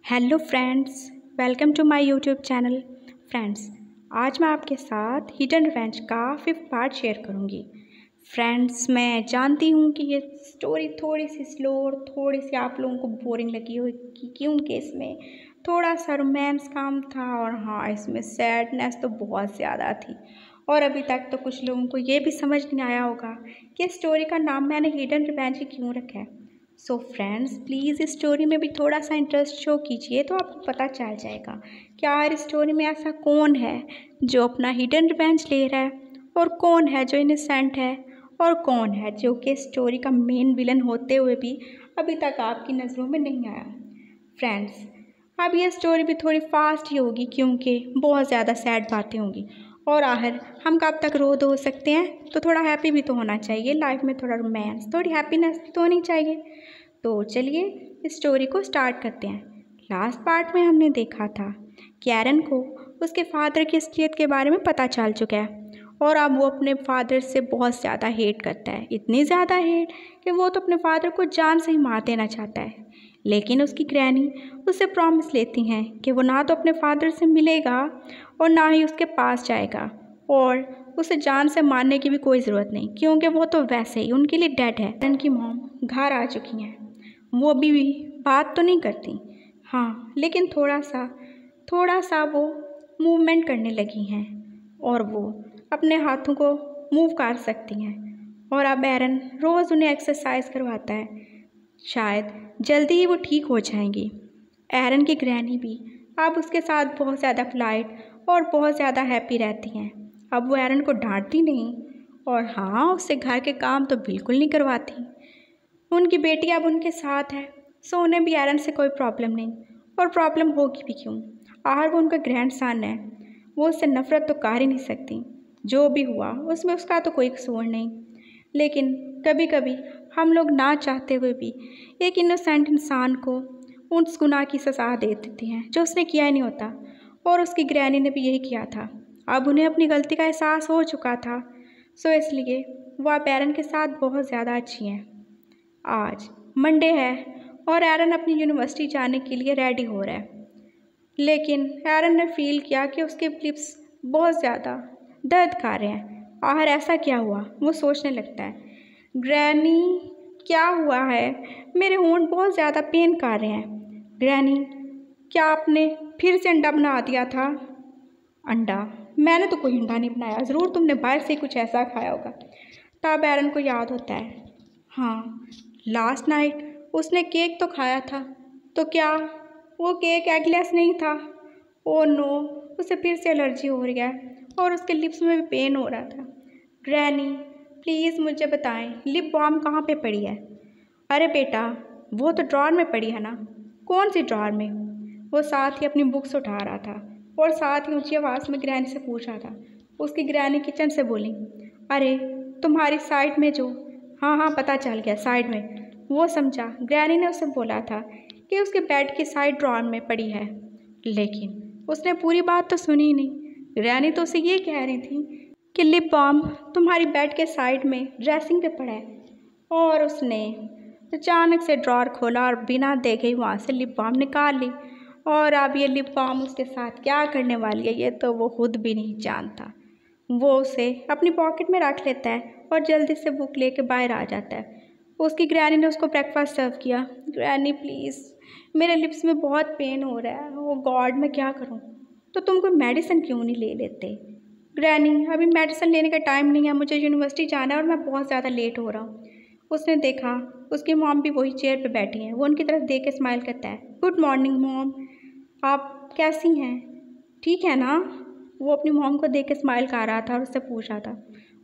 Hello friends, welcome to my YouTube channel. Friends, आज मैं आपके साथ हिडन रिवेंज का 5th पार्ट शेयर करूंगी। फ्रेंड्स, मैं जानती हूं कि ये स्टोरी थोड़ी सी स्लो और थोड़ी सी आप लोगों को बोरिंग लगी होगी, क्योंकि इसमें थोड़ा सा रोमांस काम था और हाँ, इसमें सैडनेस तो बहुत ज़्यादा थी। और अभी तक तो कुछ लोगों को ये भी समझ नहीं आया होगा कि स्टोरी का नाम मैंने हिडन रिवेंज ही क्यों रखा है। सो फ्रेंड्स, प्लीज़ इस स्टोरी में भी थोड़ा सा इंटरेस्ट शो कीजिए तो आपको पता चल जाएगा कि यार इस स्टोरी में ऐसा कौन है जो अपना हिडन रिवेंज ले रहा है और कौन है जो इनोसेंट है और कौन है जो कि स्टोरी का मेन विलन होते हुए भी अभी तक आपकी नज़रों में नहीं आया। फ्रेंड्स, अब ये स्टोरी भी थोड़ी फास्ट ही होगी क्योंकि बहुत ज़्यादा सैड बातें होंगी और आखिर हम कब तक रो दो सकते हैं, तो थोड़ा हैप्पी भी तो होना चाहिए लाइफ में, थोड़ा रोमांस, थोड़ी हैप्पीनेस भी तो होनी चाहिए। तो चलिए इस स्टोरी को स्टार्ट करते हैं। लास्ट पार्ट में हमने देखा था कि एरन को उसके फादर की असलियत के बारे में पता चल चुका है और अब वो अपने फादर से बहुत ज़्यादा हेट करता है, इतनी ज़्यादा हेट कि वो तो अपने फादर को जान से ही मार देना चाहता है। लेकिन उसकी ग्रैनी उससे प्रॉमिस लेती हैं कि वो ना तो अपने फादर से मिलेगा और ना ही उसके पास जाएगा और उसे जान से मारने की भी कोई ज़रूरत नहीं, क्योंकि वो तो वैसे ही उनके लिए डेड है। एरन की मॉम घर आ चुकी हैं, वो अभी भी बात तो नहीं करती, हाँ, लेकिन थोड़ा सा वो मूवमेंट करने लगी हैं और वो अपने हाथों को मूव कर सकती हैं। और अब एरन रोज़ उन्हें एक्सरसाइज करवाता है, शायद जल्दी ही वो ठीक हो जाएंगी। एरन की ग्रैनी भी अब उसके साथ बहुत ज़्यादा पोलाइट और बहुत ज़्यादा हैप्पी रहती हैं। अब वो एरन को डांटती नहीं और हाँ, उससे घर के काम तो बिल्कुल नहीं करवाती। उनकी बेटी अब उनके साथ है, सो उन्हें भी एरन से कोई प्रॉब्लम नहीं, और प्रॉब्लम होगी भी क्यों, आखिर वो उनका ग्रैंडसन है, वो उससे नफ़रत तो कर ही नहीं सकती। जो भी हुआ उसमें उसका तो कोई कसूर नहीं, लेकिन कभी कभी हम लोग ना चाहते हुए भी एक इनोसेंट इंसान को उस गुनाह की सज़ा दे देती हैं जो उसने किया ही नहीं होता, और उसकी ग्रैनी ने भी यही किया था। अब उन्हें अपनी गलती का एहसास हो चुका था, सो इसलिए वो अब एरन के साथ बहुत ज़्यादा अच्छी हैं। आज मंडे है और एरन अपनी यूनिवर्सिटी जाने के लिए रेडी हो रहा है, लेकिन एरन ने फील किया कि उसके लिप्स बहुत ज़्यादा दर्द कर रहे हैं। आखिर ऐसा क्या हुआ, वो सोचने लगता है। ग्रैनी, क्या हुआ है, मेरे होंठ बहुत ज़्यादा पेन कर रहे हैं। ग्रैनी, क्या आपने फिर से अंडा बना दिया था? अंडा? मैंने तो कोई अंडा नहीं बनाया, ज़रूर तुमने बाहर से कुछ ऐसा खाया होगा। तब एरन को याद होता है, हाँ, लास्ट नाइट उसने केक तो खाया था, तो क्या वो केक एगलेस नहीं था? ओह नो, उसे फिर से एलर्जी हो रही है और उसके लिप्स में भी पेन हो रहा था। ग्रैनी, प्लीज़ मुझे बताएं, लिप बाम कहाँ पे पड़ी है? अरे बेटा, वो तो ड्रॉर में पड़ी है ना। कौन सी ड्रॉर में? वो साथ ही अपनी बुक्स उठा रहा था और साथ ही ऊंची आवाज़ में ग्रैनी से पूछ रहा था। उसकी ग्रैनी किचन से बोली, अरे तुम्हारी साइड में जो, हाँ हाँ पता चल गया, साइड में। वो समझा ग्रैनी ने उसे बोला था कि उसके बेड की साइड ड्रॉर में पड़ी है, लेकिन उसने पूरी बात तो सुनी ही नहीं। ग्रैनी तो उसे ये कह रही थी कि लिप बाम तुम्हारी बेड के साइड में ड्रेसिंग पे पड़ा है, और उसने अचानक से ड्रॉर खोला और बिना देखे ही वहाँ से लिप बाम निकाल ली। और अब ये लिप बाम उसके साथ क्या करने वाली है ये तो वो खुद भी नहीं जानता। वो उसे अपनी पॉकेट में रख लेता है और जल्दी से बुक लेके बाहर आ जाता है। उसकी ग्रैनी ने उसको ब्रेकफास्ट सर्व किया। ग्रैनी प्लीज़, मेरे लिप्स में बहुत पेन हो रहा है, ओ गॉड मैं क्या करूं? तो तुम कोई मेडिसिन क्यों नहीं ले लेते? ग्रैनी, अभी मेडिसिन लेने का टाइम नहीं है, मुझे यूनिवर्सिटी जाना है और मैं बहुत ज़्यादा लेट हो रहा हूँ। उसने देखा उसकी मॉम भी वही चेयर पे बैठी हैं। वो उनकी तरफ देख के स्माइल करता है, गुड मॉर्निंग मॉम, आप कैसी हैं, ठीक है ना? वो अपनी मॉम को देख के स्माइल कर रहा था और उससे पूछ रहा था।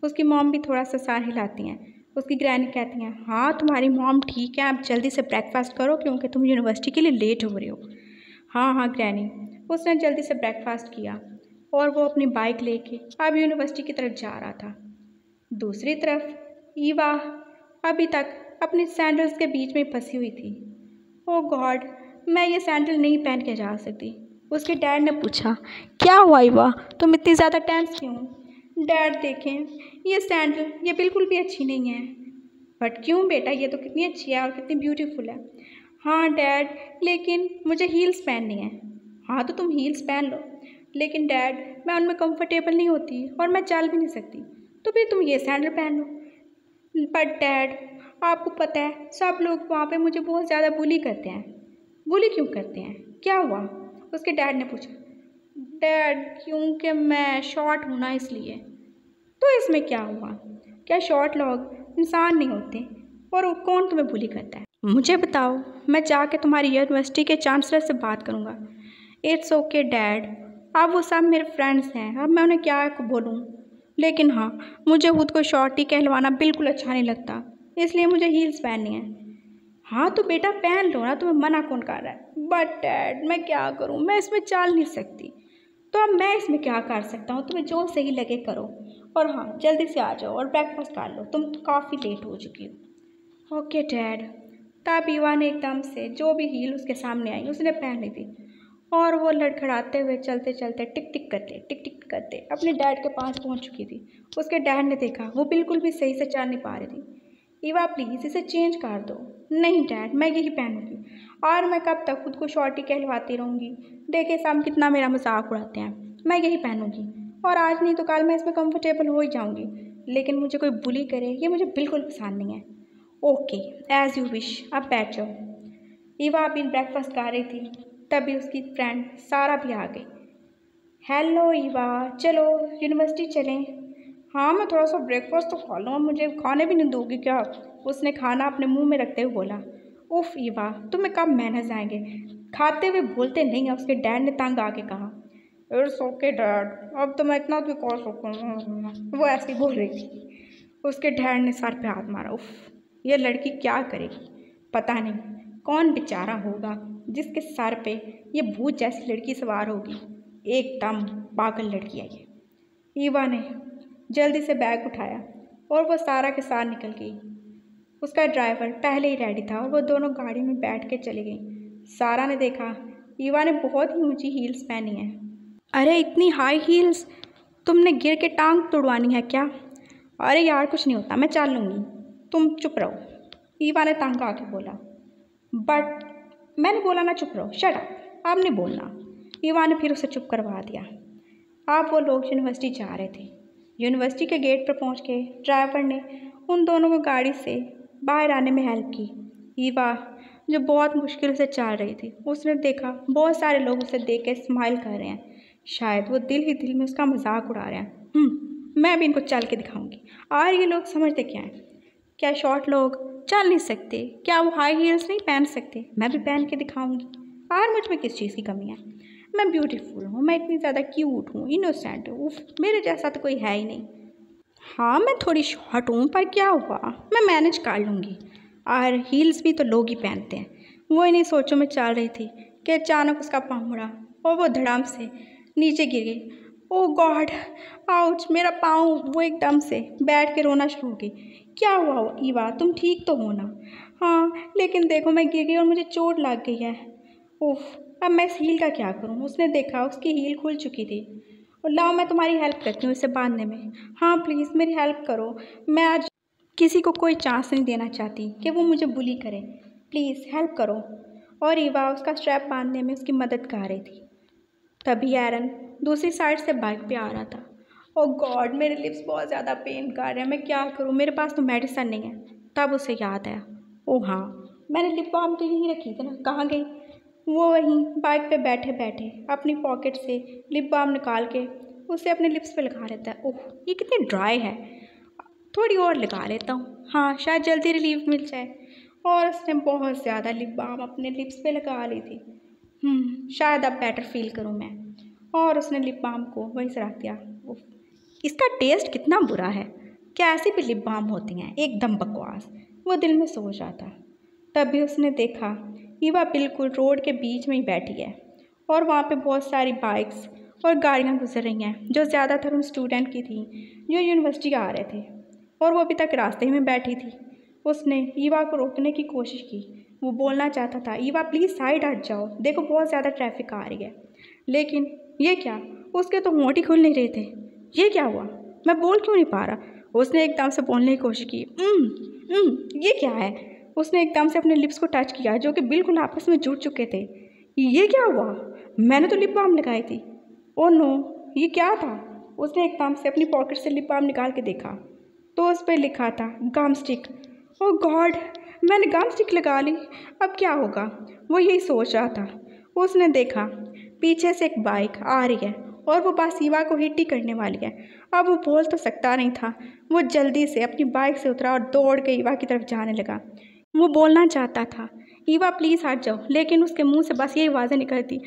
उसकी मॉम भी थोड़ा सा सर हिलाती हैं। उसकी ग्रैनी कहती हैं, हाँ तुम्हारी मॉम ठीक है, आप जल्दी से ब्रेकफास्ट करो क्योंकि तुम यूनिवर्सिटी के लिए लेट हो रहे हो। हाँ हाँ ग्रैनी। उसने जल्दी से ब्रेकफास्ट किया और वो अपनी बाइक लेके अब यूनिवर्सिटी की तरफ जा रहा था। दूसरी तरफ ईवा अभी तक अपनी सैंडल्स के बीच में फंसी हुई थी। ओह गॉड, मैं ये सैंडल नहीं पहन के जा सकती। उसके डैड ने पूछा, क्या हुआ ईवा, तुम इतनी ज़्यादा टेंस क्यों? डैड देखें, ये सैंडल ये बिल्कुल भी अच्छी नहीं है। बट क्यों बेटा, ये तो कितनी अच्छी है और कितनी ब्यूटीफुल है। हाँ डैड, लेकिन मुझे हील्स पहननी है। हाँ तो तुम हील्स पहन लो, लेकिन डैड मैं उनमें कंफर्टेबल नहीं होती और मैं चल भी नहीं सकती, तो फिर तुम ये सैंडल पहन लो। बट डैड, आपको पता है सब लोग वहाँ पे मुझे बहुत ज़्यादा बुली करते हैं। बुली क्यों करते हैं, क्या हुआ? उसके डैड ने पूछा। डैड, क्योंकि मैं शॉर्ट हूँ ना इसलिए। तो इसमें क्या हुआ? क्या शॉर्ट लोग इंसान नहीं होते? और कौन तुम्हें बुली करता है? मुझे बताओ, मैं जाके तुम्हारी यूनिवर्सिटी के चांसलर से बात करूँगा। इट्स ओके डैड, अब वो सब मेरे फ्रेंड्स हैं, अब मैं उन्हें क्या बोलूँ। लेकिन हाँ, मुझे खुद को शॉर्टी कहलवाना बिल्कुल अच्छा नहीं लगता, इसलिए मुझे हील्स पहननी है। हाँ तो बेटा पहन लो ना, तुम्हें मना कौन कर रहा है? बट डैड मैं क्या करूँ, मैं इसमें चल नहीं सकती। तो अब मैं इसमें क्या कर सकता हूँ? तुम्हें जो सही लगे करो। और हाँ, जल्दी से आ जाओ और ब्रेकफास्ट कर लो, तुम काफ़ी लेट हो चुकी हो। Okay dad. तब ईवा ने एकदम से जो भी हील उसके सामने आई उसने पहन ली थी, और वो लड़खड़ाते हुए चलते चलते टिक टिक करते अपने डैड के पास पहुंच चुकी थी। उसके डैड ने देखा वो बिल्कुल भी सही से चल नहीं पा रही थी। ईवा प्लीज़ इसे चेंज कर दो। नहीं डैड, मैं यही पहनूंगी, और मैं कब तक खुद को शॉर्टी कहलवाती रहूँगी? देखिए सब कितना मेरा मजाक उड़ाते हैं, मैं यही पहनूंगी, और आज नहीं तो कल मैं इसमें कंफर्टेबल हो ही जाऊँगी। लेकिन मुझे कोई बुली करे ये मुझे बिल्कुल पसंद नहीं है। ओके, एज़ यू विश, अब बैठ जाओ। ईवा अभी ब्रेकफास्ट कर रही थी, तभी उसकी फ्रेंड सारा भी आ गई। हेलो ईवा, चलो यूनिवर्सिटी चलें। हाँ मैं थोड़ा सा ब्रेकफास्ट तो खा लूँ, मुझे खाने भी नहीं दोगी क्या? उसने खाना अपने मुंह में रखते हुए बोला। उफ ईवा, तुम्हें कब मैनर्स आएंगे? खाते हुए बोलते नहीं है, उसके डैड ने तंग आके कहा। इट्स ओके डैड, अब तो मैं इतना भी कर सकूँ, वो ऐसे ही बोल रही थी। उसके डैड ने सर पे हाथ मारा। उफ, ये लड़की क्या करेगी, पता नहीं कौन बेचारा होगा जिसके सर पे ये भूत जैसी लड़की सवार होगी। एकदम पागल लड़की है ये। ईवा ने जल्दी से बैग उठाया और वो सारा के साथ निकल गई। उसका ड्राइवर पहले ही रेडी था और वो दोनों गाड़ी में बैठ के चली गई। सारा ने देखा ईवा ने बहुत ही ऊंची हील्स पहनी है। अरे इतनी हाई हील्स, तुमने गिर के टांग तुड़वानी है क्या? अरे यार कुछ नहीं होता, मैं चल लूँगी, तुम चुप रहो, ईवा ने तंग आके बोला। बट मैंने बोला ना चुप रहो, शट अप, अब नहीं बोलना। ईवा ने फिर उसे चुप करवा दिया। अब वो लोग यूनिवर्सिटी जा रहे थे। यूनिवर्सिटी के गेट पर पहुंच के ड्राइवर ने उन दोनों को गाड़ी से बाहर आने में हेल्प की। ईवा जो बहुत मुश्किल से चल रही थी, उसने देखा बहुत सारे लोग उसे देख के स्माइल कर रहे हैं, शायद वो दिल ही दिल में उसका मजाक उड़ा रहे हैं। मैं भी इनको चल के दिखाऊंगी। और ये लोग समझते क्या हैं? क्या शॉर्ट लोग चल नहीं सकते? क्या वो हाई हील्स नहीं पहन सकते? मैं भी पहन के दिखाऊंगी। और मुझ में किस चीज़ की कमी है? मैं ब्यूटीफुल हूँ, मैं इतनी ज़्यादा क्यूट हूँ, इनोसेंट हूँ, मेरे जैसा तो कोई है ही नहीं। हाँ मैं थोड़ी शॉर्ट हूँ, पर क्या हुआ, मैं मैनेज कर लूँगी। और हील्स भी तो लोग ही पहनते हैं। वो इन्हीं सोचों में चल रही थी कि अचानक उसका पाँव मुड़ा और वो धड़ाम से नीचे गिर गई। ओह गॉड, आउच, मेरा पाँव। वो एकदम से बैठ के रोना शुरू हो गई। क्या हुआ ईवा, तुम ठीक तो हो ना? हाँ लेकिन देखो मैं गिर गई और मुझे चोट लग गई है। उफ, अब मैं इस हील का क्या करूँ? उसने देखा उसकी हील खुल चुकी थी। और लाओ मैं तुम्हारी हेल्प करती हूँ इसे बांधने में। हाँ प्लीज़ मेरी हेल्प करो, मैं आज किसी को कोई चांस नहीं देना चाहती कि वो मुझे बुली करे, प्लीज़ हेल्प करो। और ईवा उसका स्ट्रैप बांधने में उसकी मदद कर रही थी। तभी एरन दूसरी साइड से बाइक पे आ रहा था। ओह गॉड, मेरे लिप्स बहुत ज़्यादा पेन कर रहे हैं, मैं क्या करूँ, मेरे पास तो मेडिसिन नहीं है। तब उसे याद आया, ओह हाँ मैंने लिप बाम तो यहीं रखी थी ना, कहाँ गई? वो वहीं बाइक पे बैठे बैठे अपनी पॉकेट से लिप बाम निकाल के उसे अपने लिप्स पे लगा लेता है। ओह ये कितनी ड्राई है, थोड़ी और लगा लेता हूँ, हाँ शायद जल्दी रिलीफ मिल जाए। और उसने बहुत ज़्यादा लिप बाम अपने लिप्स पे लगा ली थी। शायद अब बेटर फील करूँ मैं। और उसने लिप बाम को वहीं से रख दिया। उफ, इसका टेस्ट कितना बुरा है, क्या ऐसी भी लिप बाम होती हैं, एकदम बकवास, वो दिल में सोच रहा था। तभी उसने देखा ईवा बिल्कुल रोड के बीच में ही बैठी है और वहाँ पे बहुत सारी बाइक्स और गाड़ियाँ गुजर रही हैं जो ज़्यादातर उन स्टूडेंट की थी जो यूनिवर्सिटी आ रहे थे, और वो अभी तक रास्ते में बैठी थी। उसने ईवा को रोकने की कोशिश की, वो बोलना चाहता था ईवा प्लीज़ साइड हट जाओ, देखो बहुत ज़्यादा ट्रैफिक आ रही है। लेकिन ये क्या, उसके तो होंठ ही खुल नहीं रहे थे। ये क्या हुआ, मैं बोल क्यों नहीं पा रहा? उसने एकदम से बोलने की कोशिश की। ये क्या है? उसने एकदम से अपने लिप्स को टच किया जो कि बिल्कुल आपस में जुड़ चुके थे। ये क्या हुआ? मैंने तो लिप बाम लगाई थी। ओह नो, ये क्या था? उसने एकदम से अपनी पॉकेट से लिप बाम निकाल के देखा तो उस पर लिखा था गम स्टिक। ओह गॉड, मैंने गम स्टिक लगा ली, अब क्या होगा? वो यही सोच रहा था। उसने देखा पीछे से एक बाइक आ रही है और वो बस ईवा को हिट ही करने वाली है। अब वो बोल तो सकता नहीं था। वो जल्दी से अपनी बाइक से उतरा और दौड़ के ईवा की तरफ जाने लगा। वो बोलना चाहता था, ईवा प्लीज़ हट जाओ, लेकिन उसके मुंह से बस यही आवाज़ें निकलती,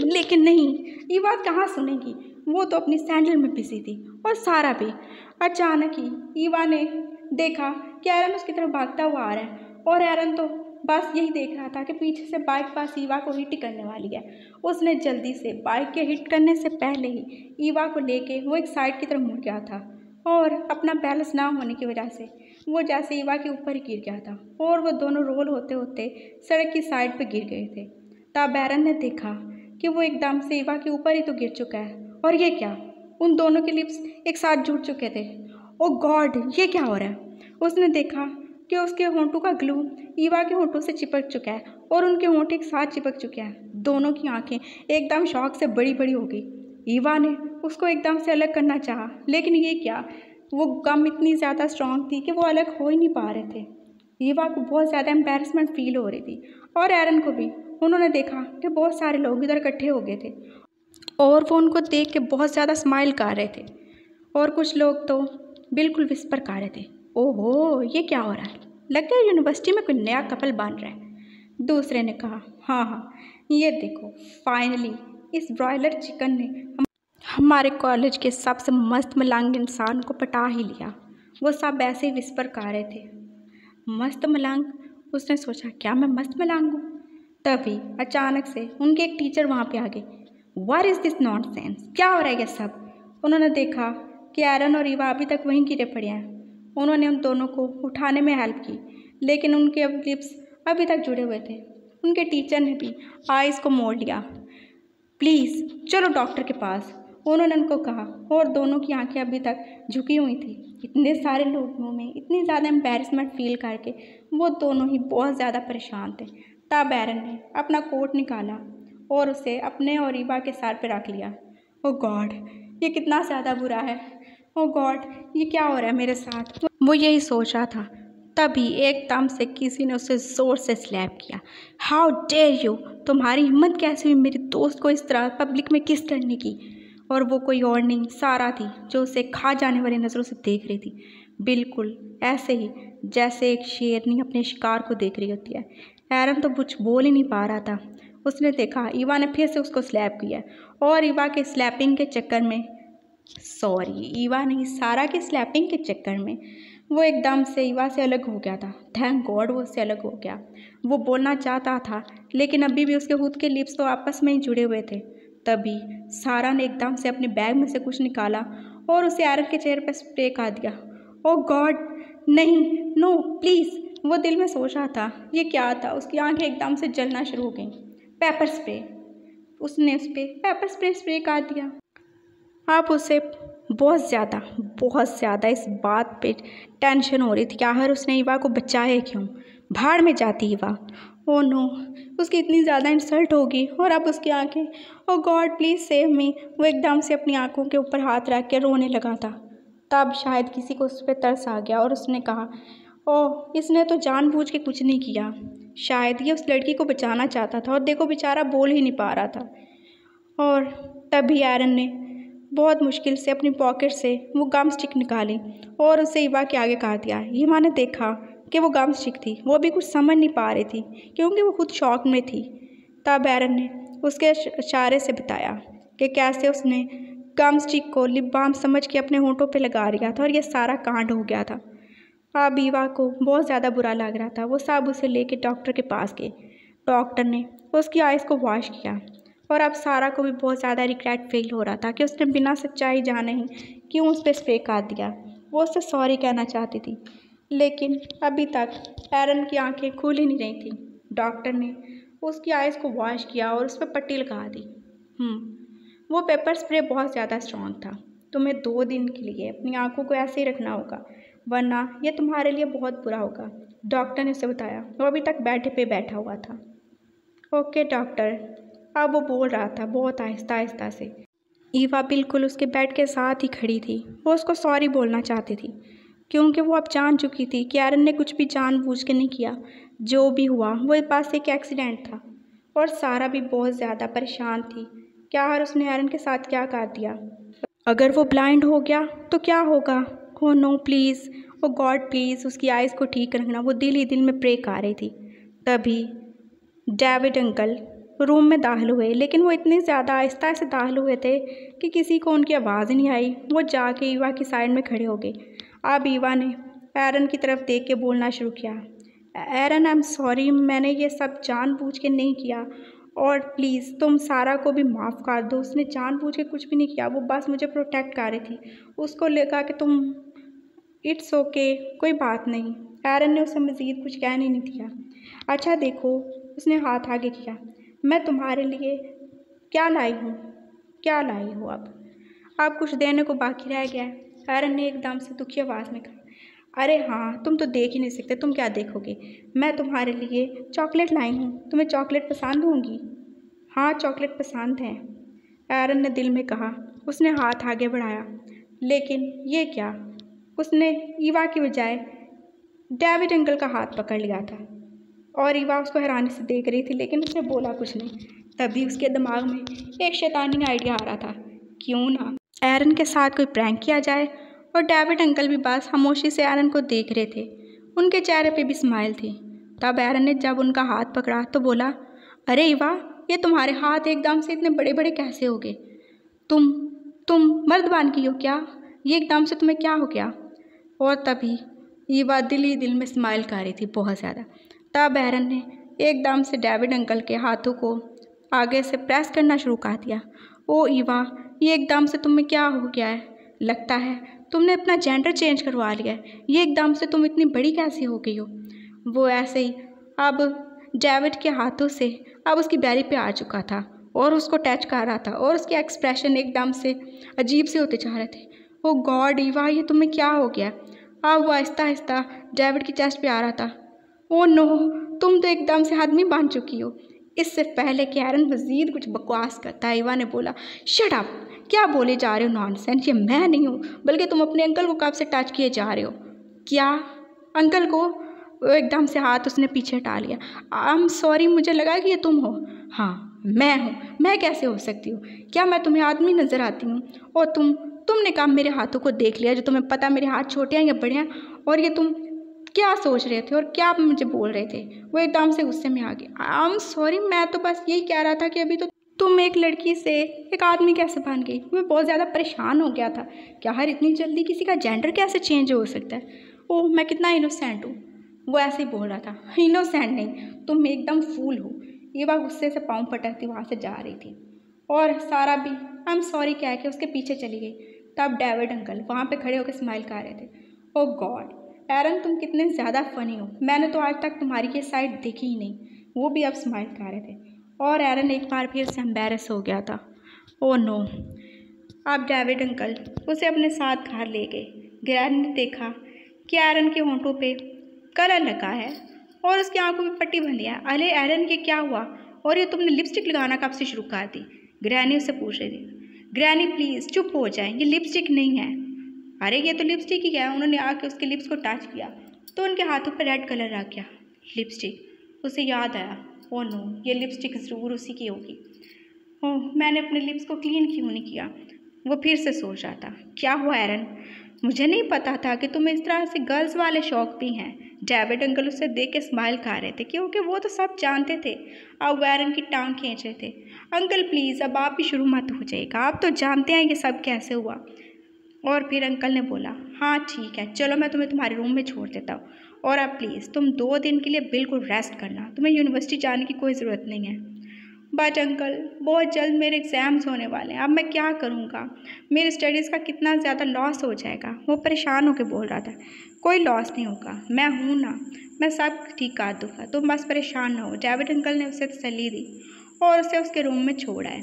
लेकिन नहीं, ईवा कहाँ सुनेगी। वो तो अपनी सैंडल में पिसी थी और सारा भी। अचानक ही ईवा ने देखा कि एरन उसकी तरफ भागता हुआ आ रहा है और एरन तो बस यही देख रहा था कि पीछे से बाइक पास ईवा को हिट करने वाली है। उसने जल्दी से बाइक के हिट करने से पहले ही ईवा को लेके वो एक साइड की तरफ मुड़ गया था और अपना बैलेंस ना होने की वजह से वो जैसे ईवा के ऊपर ही गिर गया था और वो दोनों रोल होते होते सड़क की साइड पर गिर गए थे। तब एरन ने देखा कि वो एकदम से ईवा के ऊपर ही तो गिर चुका है और ये क्या, उन दोनों के लिप्स एक साथ जुड़ चुके थे। ओ गॉड, ये क्या हो रहा है? उसने देखा कि उसके होंठों का ग्लू ईवा के होंठों से चिपक चुका है और उनके होंठ एक साथ चिपक चुके हैं। दोनों की आंखें एकदम शौक से बड़ी बड़ी हो गई। ईवा ने उसको एकदम से अलग करना चाहा, लेकिन ये क्या, वो गम इतनी ज़्यादा स्ट्रांग थी कि वो अलग हो ही नहीं पा रहे थे। ईवा को बहुत ज़्यादा एम्बैरसमेंट फील हो रही थी और एरन को भी। उन्होंने देखा कि बहुत सारे लोग इधर इकट्ठे हो गए थे और वो उनको देख के बहुत ज़्यादा स्माइल कर रहे थे और कुछ लोग तो बिल्कुल विस्पर कर रहे थे, ओहो ये क्या हो रहा है, लगता है यूनिवर्सिटी में कोई नया कपल बन रहा है। दूसरे ने कहा, हाँ हाँ, ये देखो फाइनली इस ब्रॉयलर चिकन ने हमारे कॉलेज के सबसे मस्त मलांग इंसान को पटा ही लिया। वो सब ऐसे ही विस्पर कर रहे थे, मस्त मलांग। उसने सोचा क्या मैं मस्त मलांग हूँ? तभी अचानक से उनके एक टीचर वहाँ पे आ गए। व्हाट इज़ दिस नॉनसेंस, क्या हो रहा है ये सब? उन्होंने देखा कि एरन और ईवा अभी तक वहीं गिरे पड़े हैं। उन्होंने उन दोनों को उठाने में हेल्प की, लेकिन उनके लिप्स अभी तक जुड़े हुए थे। उनके टीचर ने भी आइज़ को मोड़ लिया। प्लीज़ चलो डॉक्टर के पास, उन्होंने उनको कहा और दोनों की आंखें अभी तक झुकी हुई थी। इतने सारे लोगों में इतनी ज़्यादा एम्बैरसमेंट फील करके वो दोनों ही बहुत ज़्यादा परेशान थे। तब एरन ने अपना कोट निकाला और उसे अपने और ईवा के सर पे रख लिया। ओ गॉड, ये कितना ज़्यादा बुरा है। ओ गॉड, ये क्या हो रहा है मेरे साथ? वो यही सोच रहा था। तभी एकदम से किसी ने उसे ज़ोर से स्लैप किया। हाउ डेयर यू, तुम्हारी हिम्मत कैसे हुई मेरे दोस्त को इस तरह पब्लिक में किस करने की? और वो कोई और नहीं सारा थी जो उसे खा जाने वाली नज़रों से देख रही थी, बिल्कुल ऐसे ही जैसे एक शेरनी अपने शिकार को देख रही होती है। एरन तो कुछ बोल ही नहीं पा रहा था। उसने देखा ईवा ने फिर से उसको स्लैप किया और ईवा के स्लैपिंग के चक्कर में, सॉरी ईवा नहीं, सारा के स्लैपिंग के चक्कर में वो एकदम से ईवा से अलग हो गया था। थैंक गॉड वो उससे अलग हो गया। वो बोलना चाहता था लेकिन अभी भी उसके खुद के लिप्स तो आपस में ही जुड़े हुए थे। तभी सारा ने एकदम से अपने बैग में से कुछ निकाला और उसे एरन के चेहरे पर स्प्रे कर दिया। ओह गॉड नहीं, नो प्लीज़, वो दिल में सोच रहा था ये क्या था। उसकी आंखें एकदम से जलना शुरू हो गईं। पेपर स्प्रे, उसने उस पर पेपर स्प्रे कर दिया। अब उसे बहुत ज़्यादा इस बात पे टेंशन हो रही थी कि आखिर उसने ईवा को बचाया क्यों। भाड़ में जाती ईवा। ओह नो, उसकी इतनी ज़्यादा इंसल्ट होगी और अब उसकी आंखें, ओह गॉड प्लीज़ सेव मी। वो एकदम से अपनी आंखों के ऊपर हाथ रख के रोने लगा था। तब शायद किसी को उस पर तरस आ गया और उसने कहा, ओह इसने तो जानबूझ के कुछ नहीं किया, शायद ये उस लड़की को बचाना चाहता था और देखो बेचारा बोल ही नहीं पा रहा था। और तभी एरन ने बहुत मुश्किल से अपनी पॉकेट से वो गम स्टिक निकाली और उसे ईवा के आगे काट दिया। ईवा ने देखा कि वो गम स्टिक थी। वो भी कुछ समझ नहीं पा रही थी क्योंकि वो खुद शॉक में थी। तब एरन ने उसके इशारे से बताया कि कैसे उसने गम स्टिक को लिप बाम समझ के अपने होंठों पे लगा लिया था और ये सारा कांड हो गया था। अब ईवा को बहुत ज़्यादा बुरा लग रहा था। वो सब उसे लेके डॉक्टर के पास गए। डॉक्टर ने उसकी आइज़ को वॉश किया और अब सारा को भी बहुत ज़्यादा रिग्रेट फील हो रहा था कि उसने बिना सच्चाई जाने ही क्यों उस पर स्प्रे कर दिया। वो उससे सॉरी कहना चाहती थी लेकिन अभी तक एरन की आंखें खुल ही नहीं रही थी। डॉक्टर ने उसकी आइज़ को वॉश किया और उस पर पट्टी लगा दी। वो पेपर स्प्रे बहुत ज़्यादा स्ट्रॉन्ग था। तुम्हें 2 दिन के लिए अपनी आंखों को ऐसे ही रखना होगा। वरना यह तुम्हारे लिए बहुत बुरा होगा, डॉक्टर ने उसे बताया। वो अभी तक बेड पे बैठा हुआ था। ओके डॉक्टर, अब वो बोल रहा था बहुत आहिस्ता आहिस्ता से। ईवा बिल्कुल उसके बेड के साथ ही खड़ी थी। वो उसको सॉरी बोलना चाहती थी क्योंकि वो अब जान चुकी थी कि एरन ने कुछ भी जानबूझ के नहीं किया। जो भी हुआ वो बस एक एक्सीडेंट था। और सारा भी बहुत ज़्यादा परेशान थी। क्या हर उसने एरन के साथ क्या कर दिया? अगर वो ब्लाइंड हो गया तो क्या होगा? Oh no please, oh God please उसकी आइज़ को ठीक रखना। वो दिल ही दिल में प्रे कर रही थी। तभी डेविड अंकल रूम में दाखिल हुए, लेकिन वो इतने ज़्यादा आहिस्ता से दाखिल हुए थे कि किसी को उनकी आवाज़ नहीं आई। वो जाके ईवा की साइड में खड़े हो गए। अब ईवा ने एरन की तरफ देख के बोलना शुरू किया। एरन आई एम सॉरी, मैंने ये सब जानबूझ के नहीं किया और प्लीज़ तुम सारा को भी माफ़ कर दो। उसने जानबूझ के कुछ भी नहीं किया, वो बस मुझे प्रोटेक्ट कर रही थी। उसको लगा कि तुम इट्स ओके, कोई बात नहीं। एरन ने उसे मज़ीद कुछ कहने नहीं दिया। अच्छा देखो, उसने हाथ आगे किया, मैं तुम्हारे लिए क्या लाई हूँ? क्या लाई हो? अब कुछ देने को बाकी रह गया है। एरन ने एकदम से दुखी आवाज़ में कहा। अरे हाँ, तुम तो देख ही नहीं सकते, तुम क्या देखोगे? मैं तुम्हारे लिए चॉकलेट लाई हूँ। तुम्हें चॉकलेट पसंद होंगी? हाँ, चॉकलेट पसंद है, एरन ने दिल में कहा। उसने हाथ आगे बढ़ाया, लेकिन ये क्या? उसने ईवा की बजाय डेविड अंकल का हाथ पकड़ लिया था और ईवा उसको हैरानी से देख रही थी, लेकिन उसने बोला कुछ नहीं। तभी उसके दिमाग में एक शैतानी आइडिया आ रहा था, क्यों ना एरन के साथ कोई प्रैंक किया जाए। और डेविड अंकल भी बस खामोशी से एरन को देख रहे थे। उनके चेहरे पे भी स्माइल थी। तब एरन ने जब उनका हाथ पकड़ा तो बोला, अरे ईवा, ये तुम्हारे हाथ एकदम से इतने बड़े बड़े कैसे हो गए? तुम मर्द बन गई हो क्या? ये एकदम से तुम्हें क्या हो गया? और तभी ईवा दिल ही दिल में स्माइल कर रही थी बहुत ज़्यादा। तब एरन ने एकदम से डेविड अंकल के हाथों को आगे से प्रेस करना शुरू कर दिया। ओ ईवा, ये एकदम से तुम्हें क्या हो गया है? लगता है तुमने अपना जेंडर चेंज करवा लिया है। ये एकदम से तुम इतनी बड़ी कैसे हो गई हो? वो ऐसे ही अब डेविड के हाथों से अब उसकी बैरी पे आ चुका था और उसको टच कर रहा था और उसके एक्सप्रेशन एकदम से अजीब से होते जा रहे थे। ओ गॉड ईवा, ये तुम्हें क्या हो गया? अब वो आहिस्ता आहिस्ता डेविड की चेस्ट पे आ रहा था। ओ नो, तुम तो एकदम से आदमी बन चुकी हो। इससे पहले कि एरन मज़ीद कुछ बकवास करता, ईवा ने बोला, शट अप, क्या बोले जा रहे हो नॉनसेंस? ये मैं नहीं हूँ, बल्कि तुम अपने अंकल को कब से टच किए जा रहे हो? क्या अंकल को? वो एकदम से हाथ उसने पीछे हटा लिया। आई एम सॉरी, मुझे लगा कि ये तुम हो। हाँ मैं हूँ। मैं कैसे हो सकती हूँ? क्या मैं तुम्हें आदमी नज़र आती हूँ? और तुमने कहा मेरे हाथों को देख लिया, जो तुम्हें पता मेरे हाथ छोटे हैं या बड़े हैं? और ये तुम क्या सोच रहे थे और क्या मुझे बोल रहे थे? वो एकदम से गुस्से में आ गया। आई एम सॉरी, मैं तो बस यही कह रहा था कि अभी तो तुम एक लड़की से एक आदमी कैसे बन गई? मैं बहुत ज़्यादा परेशान हो गया था। क्या हर इतनी जल्दी किसी का जेंडर कैसे चेंज हो सकता है? ओह, मैं कितना इनोसेंट हूँ। वो ऐसे ही बोल रहा था। इनोसेंट नहीं, तुम एकदम फूल हो। ये बात गुस्से से पाँव पटकती वहाँ से जा रही थी और सारा भी आई एम सॉरी कह के उसके पीछे चली गई। तब डेविड अंकल वहाँ पे खड़े होकर स्माइल कर रहे थे। ओह गॉड एरन, तुम कितने ज़्यादा फ़नी हो। मैंने तो आज तक तुम्हारी ये साइड देखी ही नहीं। वो भी अब स्माइल कर रहे थे और एरन एक बार फिर से एम्बेरस हो गया था। Oh no. अब डेविड अंकल उसे अपने साथ घर ले गए। ग्रैंड ने देखा कि एरन के होंठों पे कलर लगा है और उसकी आंखों में पट्टी बंधी है। अरे एरन, ये क्या हुआ? और ये तुमने लिपस्टिक लगाना कब से शुरू कर दी? ग्रैनी उससे पूछ रही थी। ग्रैनी प्लीज़ चुप हो जाए, ये लिपस्टिक नहीं है। अरे ये तो लिपस्टिक ही है। उन्होंने आके उसके लिप्स को टच किया तो उनके हाथों पर रेड कलर आ गया। लिपस्टिक, उसे याद आया। ओह नो, ये लिपस्टिक ज़रूर उसी की होगी। ओह, मैंने अपने लिप्स को क्लीन क्यों नहीं किया? वो फिर से सोच रहा था। क्या हुआ एरन? मुझे नहीं पता था कि तुम्हें इस तरह से गर्ल्स वाले शौक भी हैं। डेविड अंकल उसे देख के स्माइल कर रहे थे क्योंकि वो तो सब जानते थे। अब एरन की टांग खींच रहे थे। अंकल प्लीज़, अब आप भी शुरू मत हो जाइएगा, आप तो जानते हैं ये सब कैसे हुआ। और फिर अंकल ने बोला, हाँ ठीक है, चलो मैं तुम्हें तुम्हारे रूम में छोड़ देता हूँ और अब प्लीज़ तुम 2 दिन के लिए बिल्कुल रेस्ट करना। तुम्हें यूनिवर्सिटी जाने की कोई ज़रूरत नहीं है। बट अंकल, बहुत जल्द मेरे एग्ज़ाम्स होने वाले हैं, अब मैं क्या करूँगा? मेरी स्टडीज़ का कितना ज़्यादा लॉस हो जाएगा। वो परेशान होकर बोल रहा था। कोई लॉस नहीं होगा, मैं हूँ ना, मैं सब ठीक कर दूँगा, तुम बस परेशान ना हो। डेविड अंकल ने उसे तसल्ली दी और उसे उसके रूम में छोड़ आए।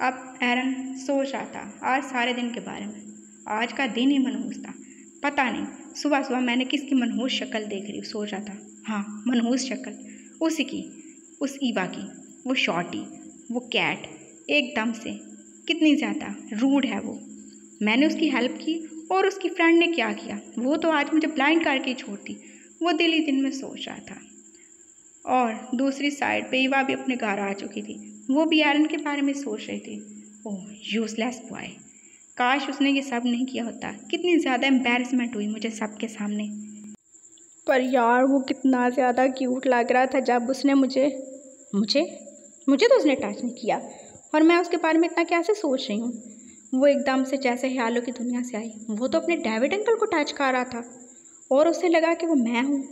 अब एरन सोच रहा था आज सारे दिन के बारे में। आज का दिन ही मनहूस था। पता नहीं सुबह सुबह मैंने किसकी मनहूस शक्ल देख रही हूँ, सोच रहा था। हाँ, मनहूस शक्ल उसी की, उस ईवा की। वो शॉर्टी, वो कैट, एकदम से कितनी ज़्यादा रूड है वो। मैंने उसकी हेल्प की और उसकी फ्रेंड ने क्या किया, वो तो आज मुझे ब्लाइंड करके ही छोड़ती। वो दिल ही दिन में सोच रहा था। और दूसरी साइड पे ईवा भी अपने घर आ चुकी थी। वो भी एरन के बारे में सोच रही थी। ओह यूजलेस बॉय, काश उसने ये सब नहीं किया होता। कितनी ज़्यादा एम्बैरेसमेंट हुई मुझे सबके सामने। पर यार वो कितना ज़्यादा क्यूट लग रहा था जब उसने मुझे तो उसने टच नहीं किया, और मैं उसके बारे में इतना कैसे सोच रही हूँ। वो एकदम से जैसे ख्यालों की दुनिया से आई। वो तो अपने डेविड अंकल को टच कर रहा था और उसे लगा कि वो मैं हूँ।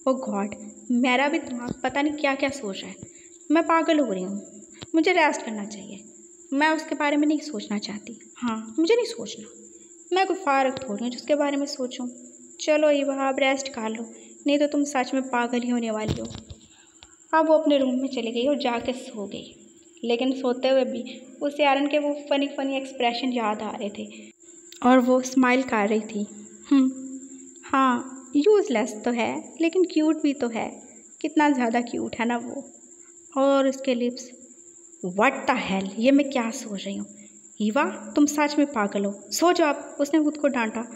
ओ गॉड, मेरा भी दिमाग पता नहीं क्या क्या सोच रहा है। मैं पागल हो रही हूँ, मुझे रेस्ट करना चाहिए। मैं उसके बारे में नहीं सोचना चाहती। हाँ, मुझे नहीं सोचना। मैं कोई फारग थोड़ी हूँ जिसके बारे में सोचूं। चलो ईवा, आप रेस्ट कर लो, नहीं तो तुम सच में पागल ही होने वाली हो। अब वो अपने रूम में चली गई और जाके सो गई। लेकिन सोते हुए भी उसे एरन के वो फनी एक्सप्रेशन याद आ रहे थे और वो स्माइल कर रही थी। हाँ, यूज़लेस तो है लेकिन क्यूट भी तो है। कितना ज़्यादा क्यूट है ना वो। और उसके लिप्स, व्हाट द हेल, ये मैं क्या सोच रही हूँ। ईवा, तुम सच में पागल हो, सो जाओ आप। उसने खुद को डांटा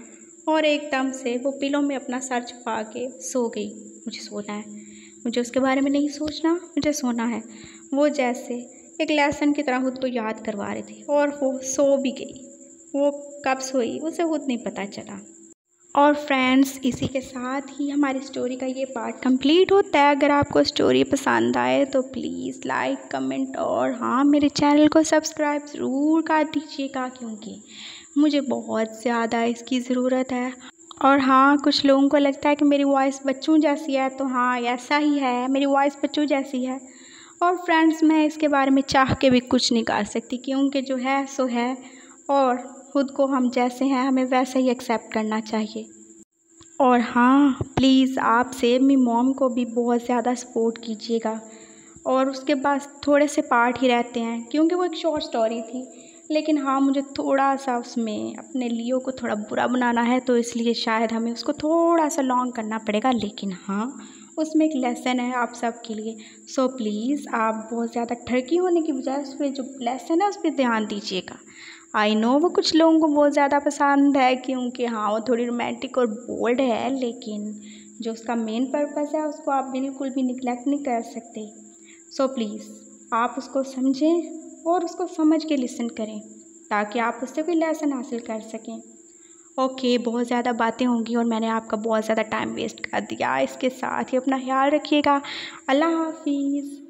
और एकदम से वो पिलो में अपना सर छुपा के सो गई। मुझे सोना है, मुझे उसके बारे में नहीं सोचना, मुझे सोना है। वो जैसे एक लेसन की तरह खुद को याद करवा रही थी और वो सो भी गई। वो कब सोई उसे खुद नहीं पता चला। और फ्रेंड्स, इसी के साथ ही हमारी स्टोरी का ये पार्ट कंप्लीट होता है। अगर आपको स्टोरी पसंद आए तो प्लीज़ लाइक, कमेंट और हाँ, मेरे चैनल को सब्सक्राइब ज़रूर कर दीजिएगा, क्योंकि मुझे बहुत ज़्यादा इसकी ज़रूरत है। और हाँ, कुछ लोगों को लगता है कि मेरी वॉइस बच्चों जैसी है, तो हाँ ऐसा ही है, मेरी वॉइस बच्चों जैसी है। और फ्रेंड्स, मैं इसके बारे में चाह के भी कुछ नहीं कर सकती, क्योंकि जो है सो है, और खुद को हम जैसे हैं हमें वैसे ही एक्सेप्ट करना चाहिए। और हाँ, प्लीज़ आप सेव मी मॉम को भी बहुत ज़्यादा सपोर्ट कीजिएगा। और उसके पास थोड़े से पार्ट ही रहते हैं क्योंकि वो एक शॉर्ट स्टोरी थी। लेकिन हाँ, मुझे थोड़ा सा उसमें अपने लियो को थोड़ा बुरा बनाना है, तो इसलिए शायद हमें उसको थोड़ा सा लॉन्ग करना पड़ेगा। लेकिन हाँ, उसमें एक लेसन है आप सब के लिए। सो प्लीज़ आप बहुत ज़्यादा ठरकी होने की बजाय उस पर जो लेसन है उस पर ध्यान दीजिएगा। आई नो वो कुछ लोगों को बहुत ज़्यादा पसंद है क्योंकि हाँ वो थोड़ी रोमांटिक और बोल्ड है, लेकिन जो उसका मेन पर्पस है उसको आप बिल्कुल भी निगलेक्ट नहीं कर सकते। सो प्लीज़ आप उसको समझें और उसको समझ के लिसन करें ताकि आप उससे कोई लेसन हासिल कर सकें। ओके, बहुत ज़्यादा बातें होंगी और मैंने आपका बहुत ज़्यादा टाइम वेस्ट कर दिया। इसके साथ ही अपना ख्याल रखिएगा। अल्लाह हाफिज़।